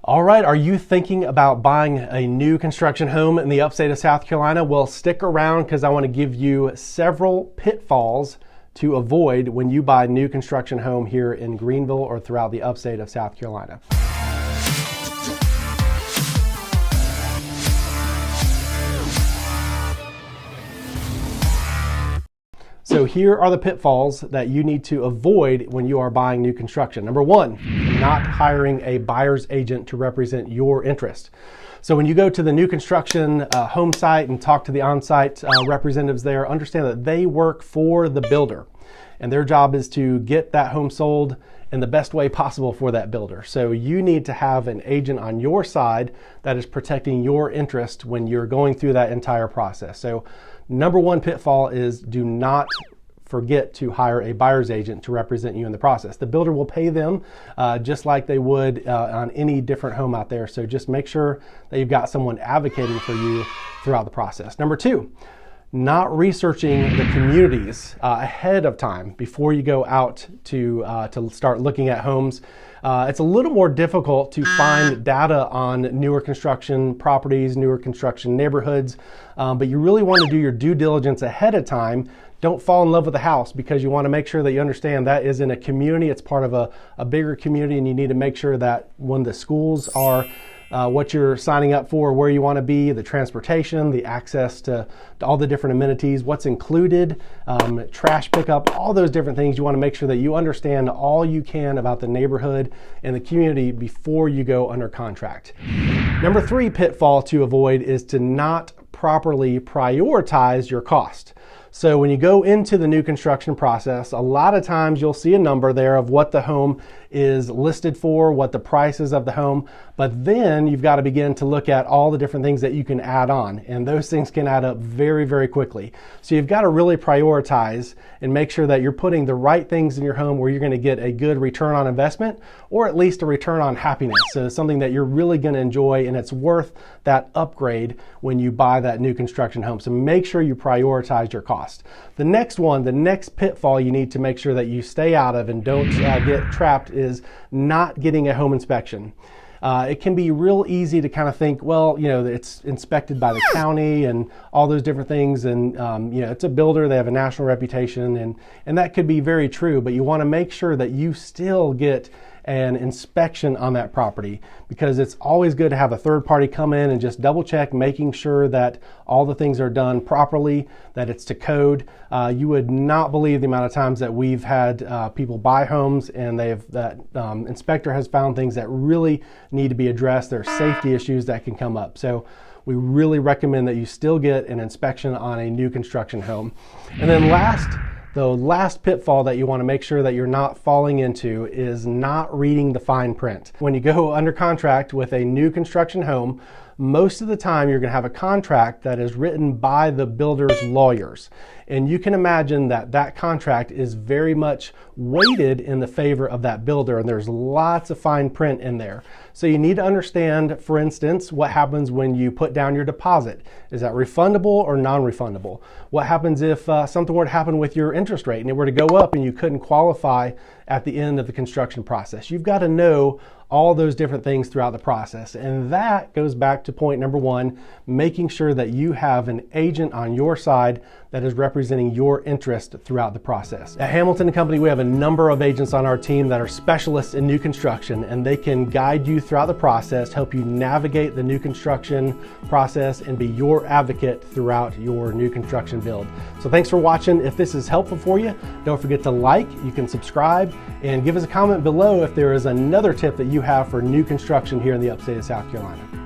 All right, are you thinking about buying a new construction home in the upstate of South Carolina? Well, stick around because I want to give you several pitfalls to avoid when you buy a new construction home here in Greenville or throughout the upstate of South Carolina. So here are the pitfalls that you need to avoid when you are buying new construction. Number one, not hiring a buyer's agent to represent your interest. So when you go to the new construction home site and talk to the on-site representatives there, understand that they work for the builder and their job is to get that home sold in the best way possible for that builder. So you need to have an agent on your side that is protecting your interest when you're going through that entire process. So number one pitfall is do not forget to hire a buyer's agent to represent you in the process. The builder will pay them just like they would on any different home out there. So just make sure that you've got someone advocating for you throughout the process. Number two, not researching the communities ahead of time before you go out to start looking at homes. It's a little more difficult to find data on newer construction properties, newer construction neighborhoods, but you really want to do your due diligence ahead of time. Don't fall in love with the house because you want to make sure that you understand that is in a community. It's part of a bigger community, and you need to make sure that when the schools are what you're signing up for, where you want to be, the transportation, the access to all the different amenities, what's included, trash pickup, all those different things. You want to make sure that you understand all you can about the neighborhood and the community before you go under contract. Number three pitfall to avoid is to not properly prioritize your cost. So when you go into the new construction process, a lot of times you'll see a number there of what the home is listed for, what the price is of the home, but then you've got to begin to look at all the different things that you can add on, and those things can add up very, very quickly. So you've got to really prioritize and make sure that you're putting the right things in your home where you're going to get a good return on investment, or at least a return on happiness. So something that you're really going to enjoy, and it's worth that upgrade when you buy that new construction home. So make sure you prioritize your cost. The next pitfall you need to make sure that you stay out of and don't get trapped is not getting a home inspection. It can be real easy to kind of think, well, you know, it's inspected by the county and all those different things, and you know, it's a builder, they have a national reputation, and that could be very true, but you want to make sure that you still get an inspection on that property, because it's always good to have a third party come in and just double check, making sure that all the things are done properly, that it's to code. You would not believe the amount of times that we've had people buy homes and that inspector has found things that really need to be addressed. There are safety issues that can come up. So we really recommend that you still get an inspection on a new construction home. And then the last pitfall that you want to make sure that you're not falling into is not reading the fine print. When you go under contract with a new construction home, most of the time you're going to have a contract that is written by the builder's lawyers. And you can imagine that that contract is very much weighted in the favor of that builder, and there's lots of fine print in there. So you need to understand, for instance, what happens when you put down your deposit. Is that refundable or non-refundable? What happens if something were to happen with your interest rate and it were to go up and you couldn't qualify at the end of the construction process? You've got to know all those different things throughout the process. And that goes back to point number one, making sure that you have an agent on your side that is representing your interest throughout the process. At Hamilton & Company, we have a number of agents on our team that are specialists in new construction, and they can guide you throughout the process, help you navigate the new construction process, and be your advocate throughout your new construction build. So thanks for watching. If this is helpful for you, don't forget to like, you can subscribe, and give us a comment below if there is another tip that you have for new construction here in the upstate of South Carolina.